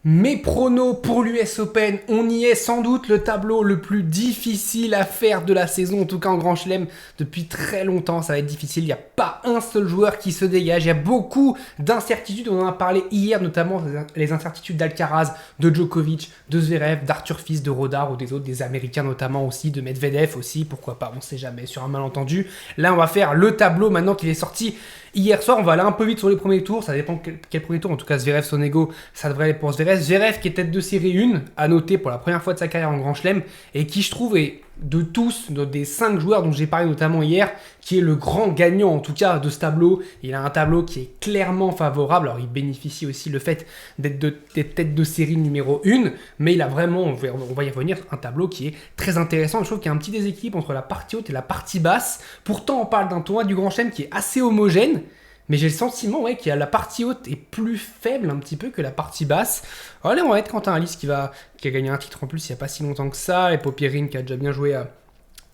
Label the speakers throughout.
Speaker 1: Mes pronos pour l'US Open, on y est sans doute le tableau le plus difficile à faire de la saison, en tout cas en Grand Chelem depuis très longtemps, ça va être difficile, il n'y a pas un seul joueur qui se dégage, il y a beaucoup d'incertitudes, on en a parlé hier, notamment les incertitudes d'Alcaraz, de Djokovic, de Zverev, d'Arthur Fils, de Rodar ou des autres, des Américains notamment aussi, de Medvedev aussi, pourquoi pas, on sait jamais, sur un malentendu. Là on va faire le tableau maintenant qu'il est sorti hier soir, on va aller un peu vite sur les premiers tours, ça dépend quel premier tour, en tout cas Zverev-Sonego, ça devrait aller pour Zverev. Zverev qui est tête de série 1, à noter pour la première fois de sa carrière en Grand Chelem, et qui je trouve est de tous, des 5 joueurs dont j'ai parlé notamment hier, qui est le grand gagnant en tout cas de ce tableau. Il a un tableau qui est clairement favorable, alors il bénéficie aussi le fait d'être tête de série numéro 1, mais il a vraiment, on va y revenir, un tableau qui est très intéressant. Je trouve qu'il y a un petit déséquilibre entre la partie haute et la partie basse. Pourtant on parle d'un tournoi du Grand Chelem qui est assez homogène, mais j'ai le sentiment que la partie haute est plus faible un petit peu que la partie basse. Alors là, on va mettre Quentin Halys qui a gagné un titre en plus il n'y a pas si longtemps que ça. Et Popyrin qui a déjà bien joué à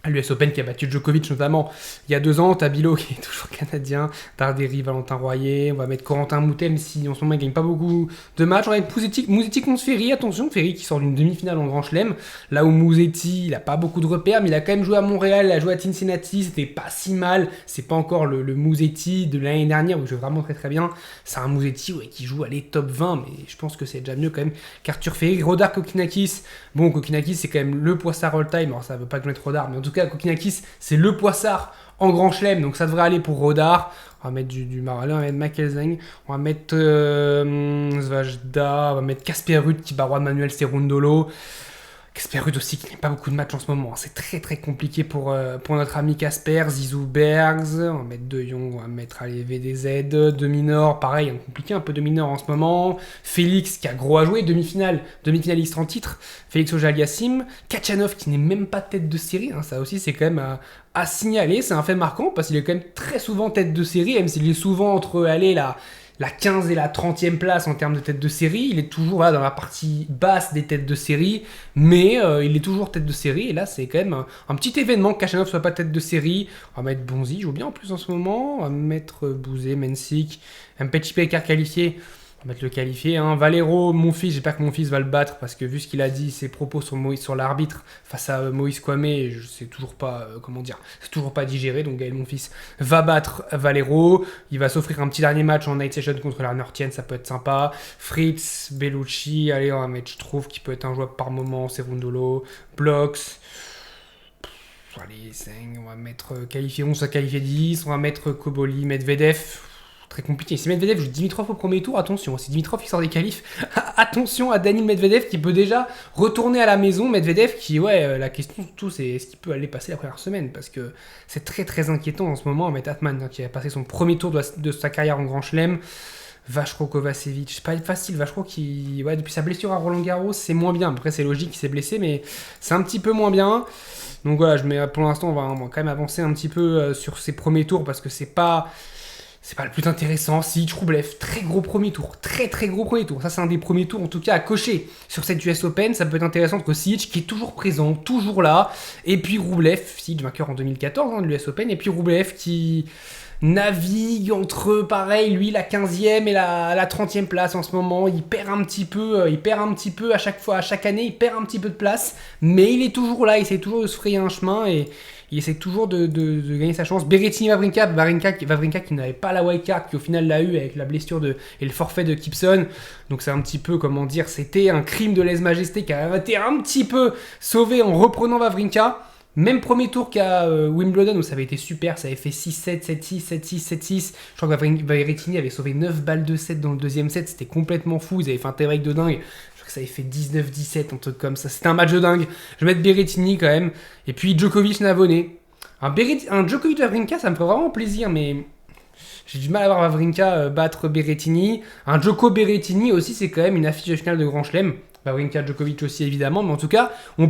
Speaker 1: l'US Open, qui a battu Djokovic notamment il y a 2 ans. Tabilo qui est toujours canadien. Darderi, Valentin Royer. On va mettre Corentin Moutet, même si en ce moment il ne gagne pas beaucoup de matchs. On va mettre Musetti contre Ferry. Attention, Ferry qui sort d'une demi-finale en Grand Chelem. Là où Musetti, il n'a pas beaucoup de repères, mais il a quand même joué à Montréal, il a joué à Cincinnati. C'était pas si mal. C'est pas encore le Musetti de l'année dernière où il joue vraiment très très bien. C'est un Musetti qui joue à les top 20, mais je pense que c'est déjà mieux quand même qu'Arthur Ferry. Rodar Kokkinakis. Bon, Kokkinakis c'est quand même le poissard all-time. Alors ça veut pas que je mette Rodar, mais en tout cas Kokkinakis c'est le poissard en Grand Chelem, donc ça devrait aller pour Rodar. On va mettre du Maralin, on va mettre Makelseng, on va mettre Svajda, on va mettre Casper Ruud qui bat Juan Manuel Cerundolo. Casper Ruud aussi qui n'a pas beaucoup de matchs en ce moment, c'est très très compliqué pour notre ami Casper. Zizou Bergs, on va mettre De Jong, on va mettre VDZ, De Minaur, pareil, compliqué un peu De Minaur en ce moment. Félix qui a gros à jouer, demi-finaliste en titre, Félix Auger-Aliassime. Kachanov qui n'est même pas tête de série, ça aussi c'est quand même à signaler, c'est un fait marquant parce qu'il est quand même très souvent tête de série, même s'il est souvent entre la 15 et la 30e place en termes de tête de série. Il est toujours dans la partie basse des têtes de série, mais il est toujours tête de série. Et là, c'est quand même un petit événement que Kachanov soit pas tête de série. On va mettre Bonzi, il joue bien en plus en ce moment. On va mettre Bouzé, Mensik, Mpetshi Pekar qualifié. On va mettre le qualifié. Valero, mon fils, j'espère que mon fils va le battre parce que vu ce qu'il a dit, ses propos sur l'arbitre face à Moïse Kwame, je sais toujours pas c'est toujours pas digéré. Donc Gaël, mon fils, va battre Valero. Il va s'offrir un petit dernier match en night session contre Larner Tien, ça peut être sympa. Fritz, Bellucci, allez, on va mettre, je trouve qu'il peut être un joueur par moment. Cerundolo, Blocks. Allez, on va mettre qualifié 11, qualifié 10. On va mettre Koboli, Medvedev. Très compliqué. Si Medvedev joue Dimitrov au premier tour, attention. Si Dimitrov il sort des qualifs, attention à Daniil Medvedev qui peut déjà retourner à la maison. Medvedev qui, la question surtout c'est est-ce qu'il peut aller passer la première semaine, parce que c'est très très inquiétant en ce moment. Met Atman qui a passé son premier tour de sa carrière en Grand Chelem. Vachereau Kovacevic, c'est pas facile. Vachereau qui, depuis sa blessure à Roland Garros, c'est moins bien. Après c'est logique qu'il s'est blessé, mais c'est un petit peu moins bien. Donc voilà, pour l'instant on va quand même avancer un petit peu sur ses premiers tours parce que c'est pas le plus intéressant. Sijic Rublev, très gros premier tour. Très très gros premier tour. Ça, c'est un des premiers tours, en tout cas, à cocher sur cette US Open. Ça peut être intéressant que Sijic, qui est toujours présent, toujours là. Et puis Rublev, Sijic vainqueur en 2014 de l'US Open. Et puis Rublev qui navigue entre, pareil, lui, la 15e et la 30e place en ce moment. Il perd un petit peu à chaque fois, à chaque année. Il perd un petit peu de place. Mais il est toujours là. Il essaie toujours de se frayer un chemin et il essaie toujours de gagner sa chance. Wawrinka qui n'avait pas la wildcard, qui au final l'a eu avec la blessure et le forfait de Gibson. Donc c'est un petit peu, c'était un crime de lèse-majesté qui a été un petit peu sauvé en reprenant Wawrinka. Même premier tour qu'à Wimbledon où ça avait été super, ça avait fait 6-7, 7-6, 7-6, 7-6. Je crois que Berrettini avait sauvé 9 balles de 7 dans le deuxième set, c'était complètement fou, ils avaient fait un tie-break de dingue. Ça avait fait 19-17, un truc comme ça. C'était un match de dingue. Je vais mettre Berrettini quand même. Et puis Djokovic Navone. Un Djokovic Wawrinka, ça me fait vraiment plaisir, mais j'ai du mal à voir Wawrinka battre Berrettini. Un Djoko Berrettini aussi, c'est quand même une affiche de finale de Grand Chelem. Wawrinka Djokovic aussi évidemment, mais en tout cas, il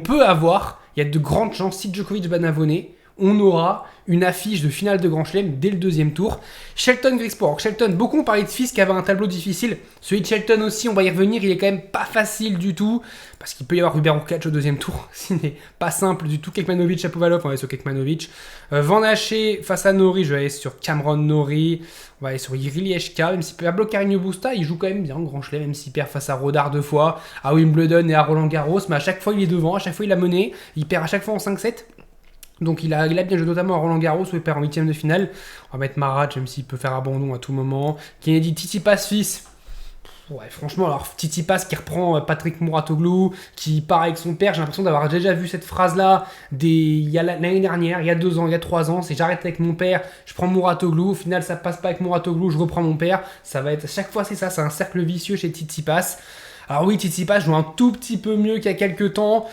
Speaker 1: y a de grandes chances si Djokovic bat Navone. on aura une affiche de finale de Grand Chelem dès le deuxième tour. Shelton Grigsport. Shelton, beaucoup ont parlé de Fils qui avait un tableau difficile. Celui de Shelton aussi, on va y revenir, il est quand même pas facile du tout. Parce qu'il peut y avoir Hubert Hurkacz au deuxième tour. Ce n'est pas simple du tout. Kekmanovic, Shapovalov, on va aller sur Kekmanovic. Van Haché face à Norrie, je vais aller sur Cameron Norrie. On va aller sur Ilieshka, même si Pablo Carreño Busta, il joue quand même bien Grand Chelem, même s'il perd face à Rodar 2 fois, à Wimbledon et à Roland Garros. Mais à chaque fois, il est devant, à chaque fois, il a mené. Il perd à chaque fois en 5-7. Donc il a bien joué notamment à Roland Garros où il perd en 8ème de finale. On va mettre Marat, même s'il peut faire abandon à tout moment. Kennedy Tsitsipas fils. Ouais, franchement, alors Tsitsipas qui reprend Patrick Mouratoglou, qui part avec son père. J'ai l'impression d'avoir déjà vu cette phrase-là l'année dernière, il y a 2 ans, il y a 3 ans. C'est j'arrête avec mon père, je prends Mouratoglou. Au final, ça passe pas avec Mouratoglou, je reprends mon père. Ça va être, chaque fois, c'est ça, c'est un cercle vicieux chez Tsitsipas. Alors oui, Tsitsipas joue un tout petit peu mieux qu'il y a quelques temps.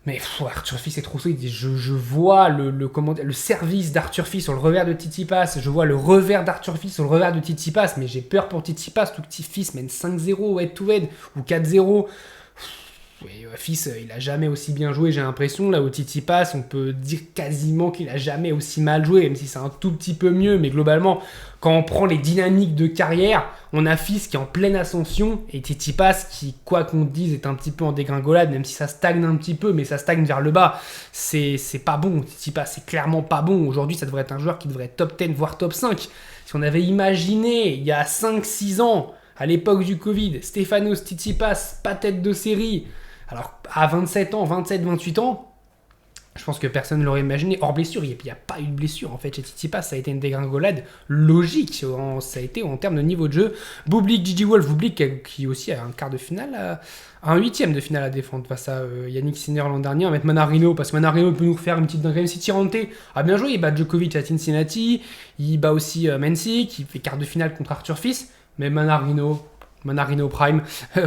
Speaker 1: Mais Arthur Fils est trop solide. Je vois le service d'Arthur Fils sur le revers de Tsitsipas. Je vois le revers d'Arthur Fils sur le revers de Tsitsipas. Mais j'ai peur pour Tsitsipas. Tout petit Fils mène 5-0 head-to-head ou 4-0. Fils, il a jamais aussi bien joué, j'ai l'impression. Là où Tsitsipas, on peut dire quasiment qu'il a jamais aussi mal joué, même si c'est un tout petit peu mieux. Mais globalement, quand on prend les dynamiques de carrière, on a Fils qui est en pleine ascension et Tsitsipas qui, quoi qu'on dise, est un petit peu en dégringolade, même si ça stagne un petit peu, mais ça stagne vers le bas. C'est pas bon, Tsitsipas, c'est clairement pas bon. Aujourd'hui, ça devrait être un joueur qui devrait être top 10, voire top 5. Si on avait imaginé, il y a 5-6 ans, à l'époque du Covid, Stefanos Tsitsipas, pas tête de série. Alors, à 27 ans, 27, 28 ans, je pense que personne ne l'aurait imaginé. Hors blessure, il n'y a pas eu de blessure en fait chez Tsitsipas. Ça a été une dégringolade logique. Ça a été en termes de niveau de jeu. Bublik, Gigi Wolf, Bublik qui aussi a un quart de finale, un 8ème de finale à défendre face à Yannick Sinner l'an dernier. On va mettre Manarino parce que Manarino peut nous refaire une petite dinguerie. Si Tirante a bien joué, il bat Djokovic à Cincinnati. Il bat aussi Mensik, qui fait quart de finale contre Arthur Fils. Mais Manarino Prime.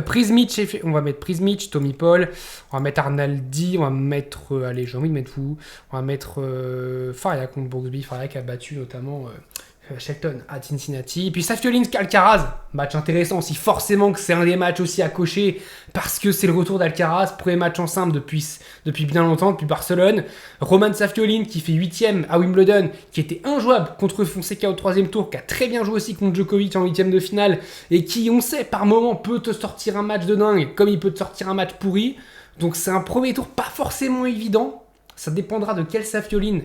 Speaker 1: Prismic, on va mettre Prismic, Tommy Paul, on va mettre Arnaldi, on va mettre, allez, j'ai envie de mettre vous, on va mettre Faria contre Brooksby, Faria qui a battu notamment Shelton à Cincinnati. Puis Safiolin Alcaraz, match intéressant aussi, forcément que c'est un des matchs aussi à cocher parce que c'est le retour d'Alcaraz, premier match en simple depuis bien longtemps, depuis Barcelone. Roman Safiolin qui fait 8ème à Wimbledon, qui était injouable contre Fonseca au 3ème tour, qui a très bien joué aussi contre Djokovic en 8ème de finale et qui, on sait, par moment peut te sortir un match de dingue comme il peut te sortir un match pourri. Donc c'est un premier tour pas forcément évident, ça dépendra de quel Safiolin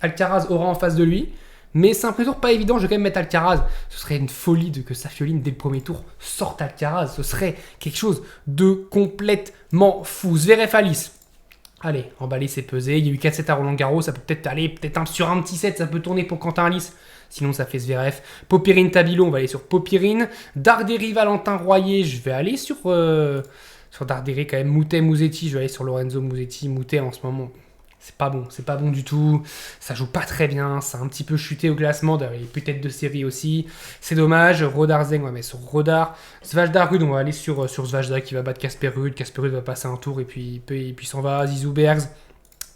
Speaker 1: Alcaraz aura en face de lui. Mais c'est un premier tour pas évident, je vais quand même mettre Alcaraz. Ce serait une folie que Safiolin, dès le premier tour, sorte Alcaraz. Ce serait quelque chose de complètement fou. Zverev Alice. Allez, emballer c'est pesé. Il y a eu 4-7 à Roland Garros, ça peut peut-être aller sur un petit set, ça peut tourner pour Quentin Alice. Sinon, ça fait Zverev. Popirine Tabilo, on va aller sur Popirine. Darderi Valentin Royer, je vais aller sur Darderi quand même. Moutet Musetti, je vais aller sur Lorenzo Musetti. Moutet en ce moment. C'est pas bon du tout, ça joue pas très bien, ça a un petit peu chuté au classement, d'ailleurs il est peut-être de série aussi, c'est dommage. Rodar Zeng, on va mettre sur Rodar. Svajda Ruud, on va aller sur Svajda qui va battre Casper Ruud va passer un tour et puis s'en va. Zizou Bergs,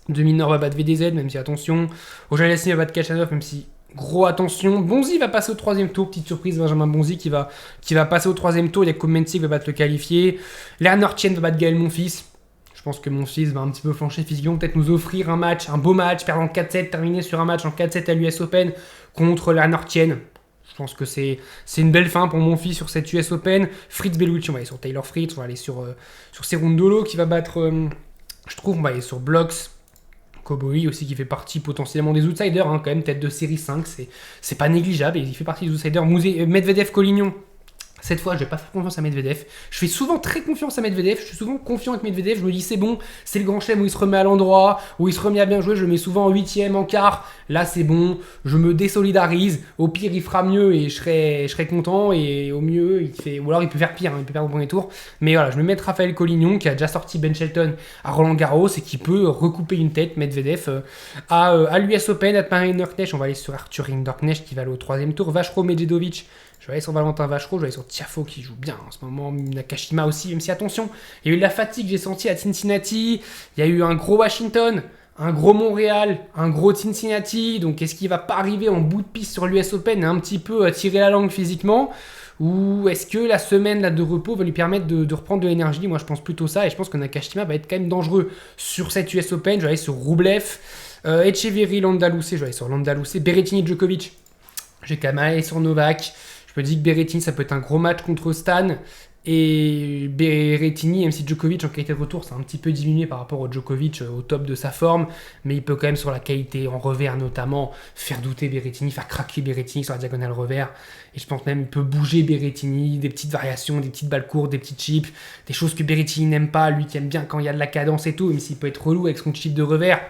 Speaker 1: Dominor va battre VDZ, même si attention, Ojalesny va battre Kachanov, même si gros attention. Bonzi va passer au 3ème tour, petite surprise, Benjamin Bonzi qui va passer au 3ème tour, Jakub Mensik va battre le qualifié, Lerner Tien va battre Gaël Monfils. Je pense que mon fils va un petit peu flancher physiquement, peut-être nous offrir un beau match, perdre en 4-7, terminer sur un match en 4-7 à l'US Open contre Lerner Tien. Je pense que c'est une belle fin pour mon fils sur cette US Open. Fritz Bellucci, on va aller sur Taylor Fritz, on va aller sur Cerundolo qui va battre, je trouve, on va aller sur Blocks. Koboi aussi qui fait partie potentiellement des outsiders, quand même, tête de série 5, c'est pas négligeable, et il fait partie des outsiders. Medvedev Collignon. Cette fois, je vais pas faire confiance à Medvedev. Je fais souvent très confiance à Medvedev. Je suis souvent confiant avec Medvedev. Je me dis, c'est bon, c'est le grand chelem où il se remet à l'endroit, où il se remet à bien jouer. Je le mets souvent en 8ème, en quart. Là, c'est bon. Je me désolidarise. Au pire, il fera mieux et je serai content. Et au mieux, ou alors il peut faire pire. Il peut perdre au premier tour. Mais voilà, je me mets Raphaël Collignon qui a déjà sorti Ben Shelton à Roland Garros et qui peut recouper une tête. Medvedev à l'US Open, à Rinderknecht. On va aller sur Arthur Rinderknecht qui va aller au 3ème tour. Vacheron Medjedovic. Je vais aller sur Valentin Vachereau, je vais aller sur Tiafoe qui joue bien en ce moment, Nakashima aussi, même si attention, il y a eu de la fatigue, j'ai senti à Cincinnati, il y a eu un gros Washington, un gros Montréal, un gros Cincinnati, donc est-ce qu'il va pas arriver en bout de piste sur l'US Open et un petit peu tirer la langue physiquement, ou est-ce que la semaine là, de repos va lui permettre de reprendre de l'énergie? Moi je pense plutôt ça, et je pense que Nakashima va être quand même dangereux sur cette US Open. Je vais aller sur Roublev. Etcheverry, Landaluce, je vais aller sur Landaluce. Berrettini, Djokovic, j'ai quand même allé sur Novak. Je me dis que Berrettini, ça peut être un gros match contre Stan. Et Berrettini, même si Djokovic en qualité de retour, c'est un petit peu diminué par rapport au Djokovic au top de sa forme, mais il peut quand même sur la qualité en revers notamment faire douter Berrettini, faire craquer Berrettini sur la diagonale revers. Et je pense même qu'il peut bouger Berrettini, des petites variations, des petites balles courtes, des petits chips, des choses que Berrettini n'aime pas, lui qui aime bien quand il y a de la cadence et tout, même s'il peut être relou avec son chip de revers.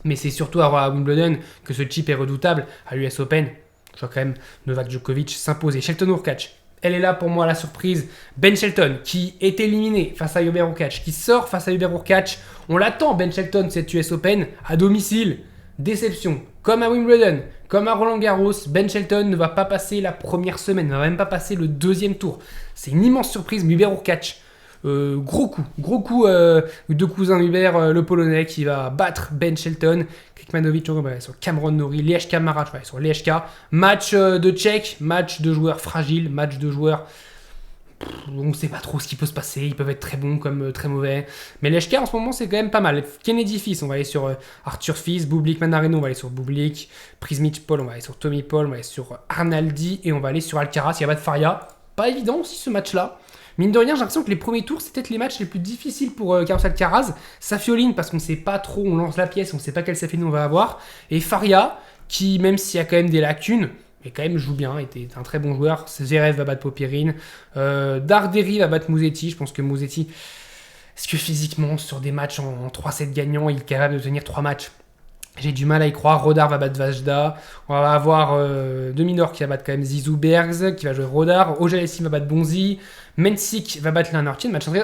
Speaker 1: Mais c'est surtout à Wimbledon que ce chip est redoutable. À l'US Open, je vois quand même Novak Djokovic s'imposer. Shelton Hurkacz, elle est là pour moi la surprise. Ben Shelton qui est éliminé face à Hubert Hurkacz, qui sort face à Hubert Hurkacz. On l'attend Ben Shelton cette US Open à domicile. Déception. Comme à Wimbledon, comme à Roland Garros, Ben Shelton ne va pas passer la première semaine, ne va même pas passer le deuxième tour. C'est une immense surprise, mais Hubert Hurkacz. Gros coup de cousin Hubert, le Polonais qui va battre Ben Shelton. Kekmanovic sur Cameron Norrie, Lejka Marat sur Lejka. Match de Tchèque, match de joueurs fragiles, match de joueurs. On ne sait pas trop ce qui peut se passer, ils peuvent être très bons comme très mauvais. Mais Lejka en ce moment c'est quand même pas mal. Kennedy Fils, on va aller sur Arthur Fils. Bublik Manarino, on va aller sur Bublik. Prismic Paul, on va aller sur Tommy Paul. On va aller sur Arnaldi et on va aller sur Alcaraz. Il y a pas de Faria. Pas évident aussi ce match-là. Mine de rien, j'ai l'impression que les premiers tours, c'est peut-être les matchs les plus difficiles pour Carlos Alcaraz. Safioline, parce qu'on ne sait pas trop, on lance la pièce, on ne sait pas quelle Safioline on va avoir. Et Faria, qui, même s'il y a quand même des lacunes, mais quand même joue bien, était un très bon joueur. Zverev va battre Popirine. Darderi va battre Musetti. Je pense que Musetti, est-ce que physiquement, sur des matchs en 3-7 gagnants, il est capable de tenir 3 matchs? J'ai du mal à y croire. Rodar va battre Vajda. On va avoir De Minaur qui va battre quand même Zizou Bergs, qui va jouer Rodar. Ojalessim va battre Bonzi. Mensik va battre Leonard.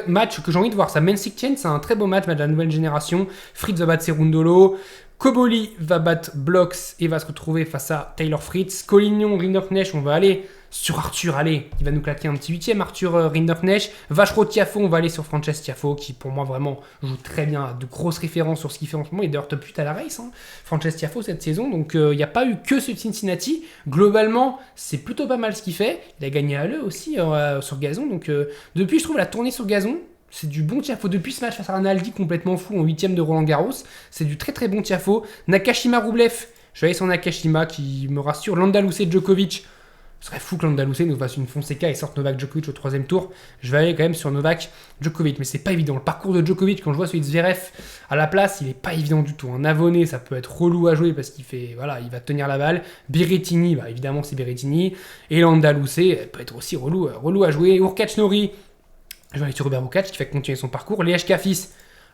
Speaker 1: Match que j'ai envie de voir. Ça, Mensik-Tien, c'est un très beau match de la nouvelle génération. Fritz va battre Cerundolo. Koboli va battre Blocks et va se retrouver face à Taylor Fritz. Collignon, Rinderknecht, on va aller sur Arthur. Allez, il va nous claquer un petit 8ème. Arthur Rinderknecht. Vachereau Tiafoe, on va aller sur Frances Tiafoe, qui pour moi vraiment joue très bien, a de grosses références sur ce qu'il fait en ce moment. Il est d'ailleurs top 8 à la race, Frances Tiafoe cette saison. Donc il n'y a pas eu que ce Cincinnati. Globalement, c'est plutôt pas mal ce qu'il fait. Il a gagné à l'E aussi sur gazon. Donc depuis, je trouve la tournée sur gazon, c'est du bon Tiafoe. Depuis ce match face à Arnaldi complètement fou en 8ème de Roland Garros, c'est du très très bon Tiafoe. Nakashima Rublev, je vais aller sur Nakashima qui me rassure. Landaluce Djokovic, ce serait fou que Landaluce nous fasse une Fonseca et sorte Novak Djokovic au 3ème tour. Je vais aller quand même sur Novak Djokovic, mais c'est pas évident. Le parcours de Djokovic, quand je vois celui de Zverev à la place, il est pas évident du tout. Un Avoné, ça peut être relou à jouer parce qu'il fait, voilà, il va tenir la balle. Berrettini, bah évidemment c'est Berrettini. Et Landaluce, elle peut être aussi relou à jouer. Hurkacz Norrie, je vais aller sur Hubert Hurkacz qui fait continuer son parcours. Lejka Fils,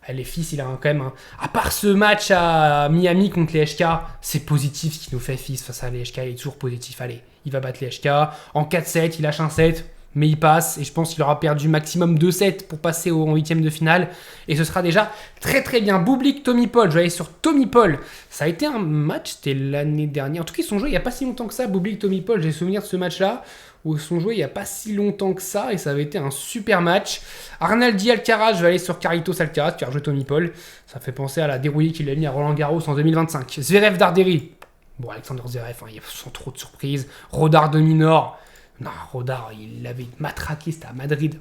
Speaker 1: les Fils, il a quand même à part ce match à Miami contre les HK, c'est positif ce qu'il nous fait Fils face à les HK, il est toujours positif. Allez, il va battre les HK. En 4-7, il lâche un 7, mais il passe. Et je pense qu'il aura perdu maximum 2 sets pour passer en 8ème de finale. Et ce sera déjà très très bien. Bublik, Tommy Paul, je vais aller sur Tommy Paul. Ça a été un match, c'était l'année dernière. En tout cas, ils sont joués il n'y a pas si longtemps que ça. Bublik, Tommy Paul, j'ai souvenir de ce match-là, où ils sont joués il n'y a pas si longtemps que ça, et ça avait été un super match. Arnaldi Alcaraz, je vais aller sur Carlitos Alcaraz, qui a rejoué Tommy Paul. Ça fait penser à la dérouillée qu'il a mis à Roland Garros en 2025. Zverev Darderi. Bon, Alexander Zverev, il sans trop de surprises. Rodar de Minaur. Non, Rodar, il l'avait matraqué, c'était à Madrid.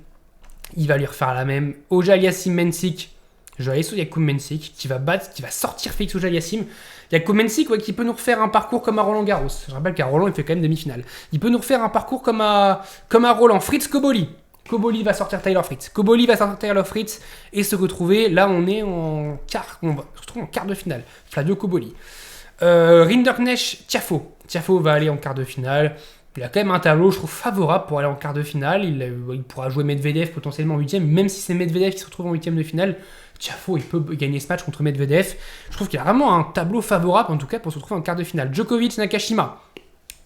Speaker 1: Il va lui refaire la même. Auger-Aliassime Mensik. Je vais aller sur Jakub Mensik, qui va sortir Félix Auger-Aliassime. Jakub Mensik, qui peut nous refaire un parcours comme à Roland Garros. Je rappelle qu'à Roland, il fait quand même demi-finale. Il peut nous refaire un parcours comme à Roland. Fritz Koboli. Koboli va sortir Taylor Fritz. Et se retrouver, là on est en quart, on va se retrouver en quart de finale. Flavio Koboli. Rinderknecht, Tiafoe va aller en quart de finale. Il a quand même un tableau, je trouve, favorable pour aller en quart de finale. Il pourra jouer Medvedev potentiellement en 8ème, même si c'est Medvedev qui se retrouve en 8ème de finale. Tiafoe, il peut gagner ce match contre Medvedev. Je trouve qu'il a vraiment un tableau favorable, en tout cas, pour se retrouver en quart de finale. Djokovic, Nakashima.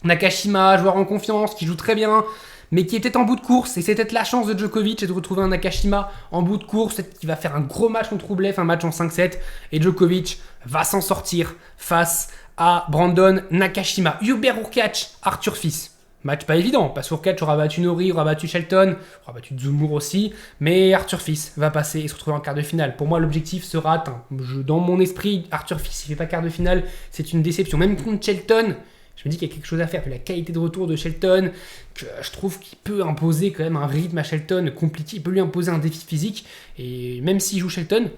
Speaker 1: Nakashima, joueur en confiance, qui joue très bien, mais qui était en bout de course. Et c'est peut-être la chance de Djokovic de retrouver un Nakashima en bout de course. Peut-être qu'il va faire un gros match contre Rublev, un match en 5-7. Et Djokovic va s'en sortir face à Brandon Nakashima. Hubert Hurkacz, Arthur Fils. Match pas évident, parce que Hurkacz aura battu Norrie, aura battu Shelton, aura battu Dzumur aussi, mais Arthur Fils va passer et se retrouver en quart de finale. Pour moi, l'objectif sera atteint. Dans mon esprit, Arthur Fils, s'il ne fait pas quart de finale, c'est une déception. Même contre Shelton, je me dis qu'il y a quelque chose à faire. Puis la qualité de retour de Shelton, que je trouve qu'il peut imposer quand même un rythme à Shelton compliqué, il peut lui imposer un défi physique, et même s'il joue Shelton,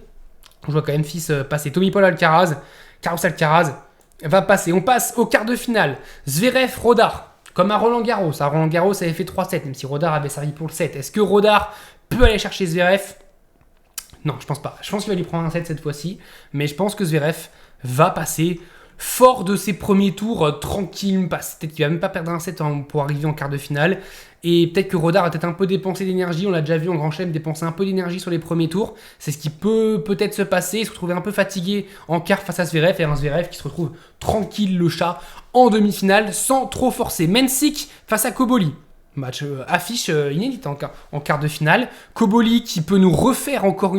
Speaker 1: Je vois quand même Fils passer. Tommy Paul Alcaraz, Carlos Alcaraz va passer. On passe au quart de finale. Zverev, Rodar. Comme à Roland Garros. À Roland Garros, ça avait fait 3-7, même si Rodar avait servi pour le 7. Est-ce que Rodar peut aller chercher Zverev? Non, je pense pas. Je pense qu'il va lui prendre un 7 cette fois-ci. Mais je pense que Zverev va passer fort de ses premiers tours, tranquille. Peut-être qu'il va même pas perdre un 7 pour arriver en quart de finale. Et peut-être que Rodar a peut-être un peu dépensé d'énergie. On l'a déjà vu en Grand Chelem dépenser un peu d'énergie sur les premiers tours. C'est ce qui peut peut-être se passer. Se retrouver un peu fatigué en quart face à Zverev. Et un Zverev qui se retrouve tranquille, le chat, en demi-finale sans trop forcer. Mensik face à Koboli. Match affiche inédite en quart de finale. Koboli qui peut nous refaire encore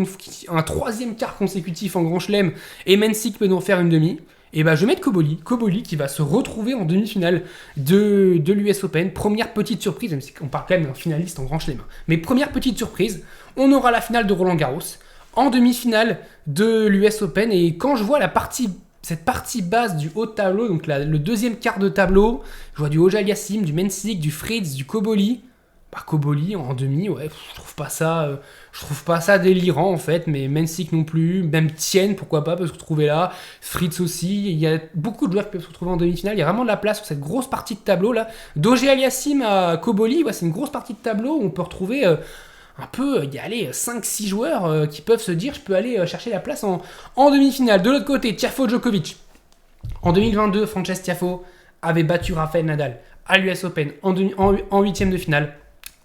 Speaker 1: un troisième quart consécutif en Grand Chelem. Et Mensik peut nous refaire une demi. Et bah je vais mettre Koboli. Koboli qui va se retrouver en demi-finale de l'US Open. Première petite surprise, même si on parle quand même d'un finaliste en Grand Chelem. Mais première petite surprise, on aura la finale de Roland Garros en demi-finale de l'US Open. Et quand je vois cette partie basse du haut de tableau, donc le deuxième quart de tableau, je vois du Auger-Aliassime, du Mensik, du Fritz, du Koboli. Koboli en demi, ouais, je trouve pas ça délirant en fait, mais Mensik non plus, même Tien, pourquoi pas, peut se retrouver là, Fritz aussi, il y a beaucoup de joueurs qui peuvent se retrouver en demi-finale, il y a vraiment de la place sur cette grosse partie de tableau là. D'Auger-Aliassime à Koboli, ouais, c'est une grosse partie de tableau où on peut retrouver un peu, il y a 5-6 joueurs qui peuvent se dire je peux aller chercher la place en demi-finale. De l'autre côté, Tiafoe Djokovic. En 2022, Frances Tiafoe avait battu Rafael Nadal à l'US Open en huitième de finale.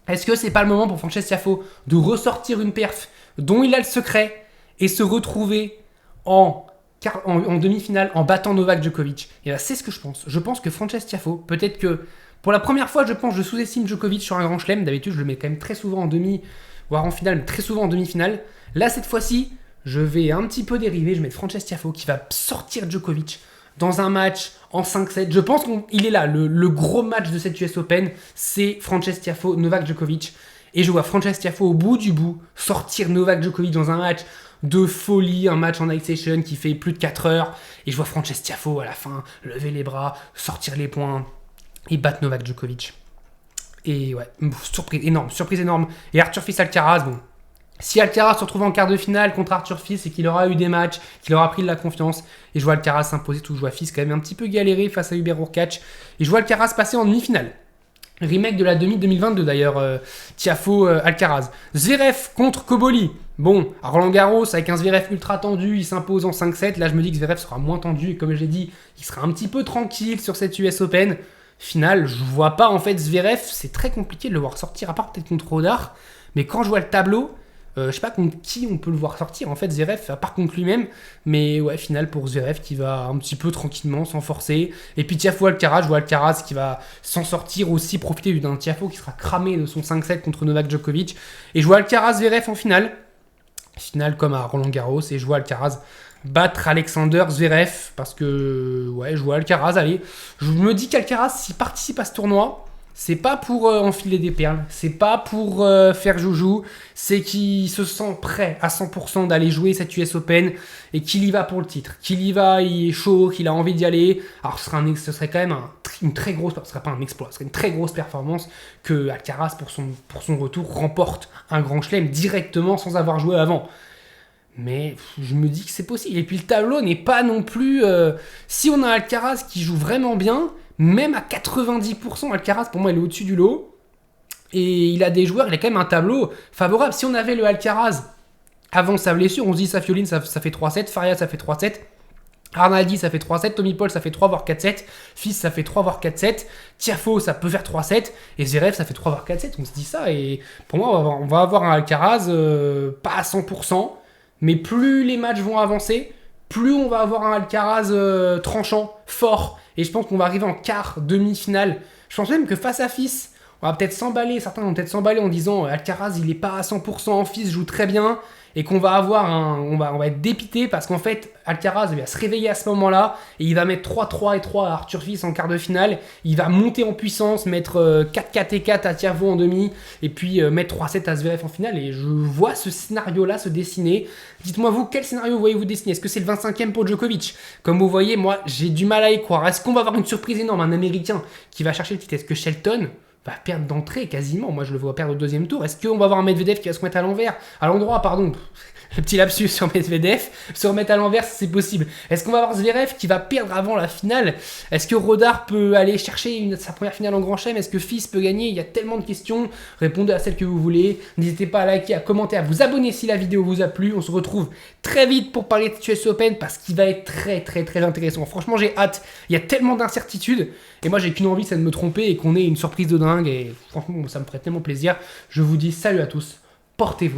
Speaker 1: Est-ce que c'est pas le moment pour Frances Tiafoe de ressortir une perf dont il a le secret et se retrouver en demi-finale en battant Novak Djokovic? Et là, c'est ce que je pense. Je pense que Frances Tiafoe, peut-être que pour la première fois, je sous-estime Djokovic sur un grand chelem. D'habitude, je le mets quand même très souvent en demi, voire en finale, mais très souvent en demi-finale. Là, cette fois-ci, je vais un petit peu dériver. Je vais mettre Frances Tiafoe qui va sortir Djokovic dans un match en 5-7. Je pense qu'il est là. Le gros match de cette US Open, c'est Frances Tiafoe, Novak Djokovic. Et je vois Frances Tiafoe au bout du bout sortir Novak Djokovic dans un match de folie, un match en night session qui fait plus de 4 heures. Et je vois Frances Tiafoe à la fin lever les bras, sortir les points et battre Novak Djokovic. Et ouais, surprise énorme. Et Arthur Fils Alcaraz, bon. Si Alcaraz se retrouve en quart de finale contre Arthur Fils, c'est qu'il aura eu des matchs, qu'il aura pris de la confiance. Et je vois Alcaraz s'imposer, tout. Je vois Fils quand même un petit peu galérer face à Hubert Hurkacz. Et je vois Alcaraz passer en demi-finale. Remake de la demi 2022 d'ailleurs, Tiafoe Alcaraz. Zverev contre Koboli. Bon, à Roland Garros, avec un Zverev ultra tendu, il s'impose en 5-7. Là, je me dis que Zverev sera moins tendu. Et comme je l'ai dit, il sera un petit peu tranquille sur cette US Open. Finale, je vois pas en fait Zverev, c'est très compliqué de le voir sortir, à part peut-être contre Rodar. Mais quand je vois le tableau, je sais pas contre qui on peut le voir sortir en fait Zverev, à part contre lui-même. Mais ouais, finale pour Zverev qui va un petit peu tranquillement, sans forcer. Et puis Tiafoe Alcaraz, je vois Alcaraz qui va s'en sortir aussi, profiter d'un Tiafoe qui sera cramé de son 5-7 contre Novak Djokovic. Et je vois Alcaraz Zverev en finale. Finale comme à Roland Garros. Et je vois Alcaraz battre Alexander Zverev parce que ouais, je vois Alcaraz aller. Je me dis qu'Alcaraz s'il participe à ce tournoi, c'est pas pour enfiler des perles, c'est pas pour faire joujou, c'est qu'il se sent prêt à 100% d'aller jouer cette US Open et qu'il y va pour le titre, qu'il y va, il est chaud, qu'il a envie d'y aller. Alors ce serait quand même une très grosse, ce serait pas un exploit, ce serait une très grosse performance que Alcaraz pour son retour remporte un grand chelem directement sans avoir joué avant. Mais je me dis que c'est possible. Et puis le tableau n'est pas non plus... si on a Alcaraz qui joue vraiment bien, même à 90%, Alcaraz pour moi il est au-dessus du lot. Et il a des joueurs, il a quand même un tableau favorable. Si on avait le Alcaraz avant sa blessure, on se dit Safioline ça fait 3-7, Faria ça fait 3-7, Arnaldi ça fait 3-7, Tommy Paul ça fait 3 voire 4-7, Fils ça fait 3 voire 4-7, Tiafoe ça peut faire 3-7, et Zverev ça fait 3 voire 4-7. On se dit ça, et pour moi on va avoir un Alcaraz pas à 100%. Mais plus les matchs vont avancer, plus on va avoir un Alcaraz tranchant, fort. Et je pense qu'on va arriver en quart, demi-finale. Je pense même que face à Fils, on va peut-être s'emballer. Certains vont peut-être s'emballer en disant Alcaraz, il est pas à 100%, en Fils joue très bien. Et qu'on va avoir on va être dépité parce qu'en fait, Alcaraz va se réveiller à ce moment-là et il va mettre 3-3 et 3 à Arthur Fils en quart de finale. Il va monter en puissance, mettre 4-4 et 4 à Tiafoe en demi et puis mettre 3-7 à Zverev en finale. Et je vois ce scénario-là se dessiner. Dites-moi vous, quel scénario voyez-vous dessiner? Est-ce que c'est le 25e pour Djokovic? Comme vous voyez, moi, j'ai du mal à y croire. Est-ce qu'on va avoir une surprise énorme, un Américain qui va chercher le titre? Est-ce que Shelton va perdre d'entrée quasiment. Moi, je le vois perdre au deuxième tour. Est-ce qu'on va avoir un Medvedev qui va se remettre à l'envers, à l'endroit, pardon. Le petit lapsus sur Medvedev, se remettre à l'envers, c'est possible. Est-ce qu'on va avoir Zverev qui va perdre avant la finale? Est-ce que Rodar peut aller chercher sa première finale en Grand Chelem? Est-ce que Fils peut gagner? Il y a tellement de questions. Répondez à celles que vous voulez. N'hésitez pas à liker, à commenter, à vous abonner si la vidéo vous a plu. On se retrouve très vite pour parler de US Open parce qu'il va être très très très intéressant. Franchement, j'ai hâte. Il y a tellement d'incertitudes. Et moi, j'ai qu'une envie, c'est de me tromper et qu'on ait une surprise de dingue. Et franchement, ça me ferait tellement plaisir. Je vous dis salut à tous. Portez-vous bien.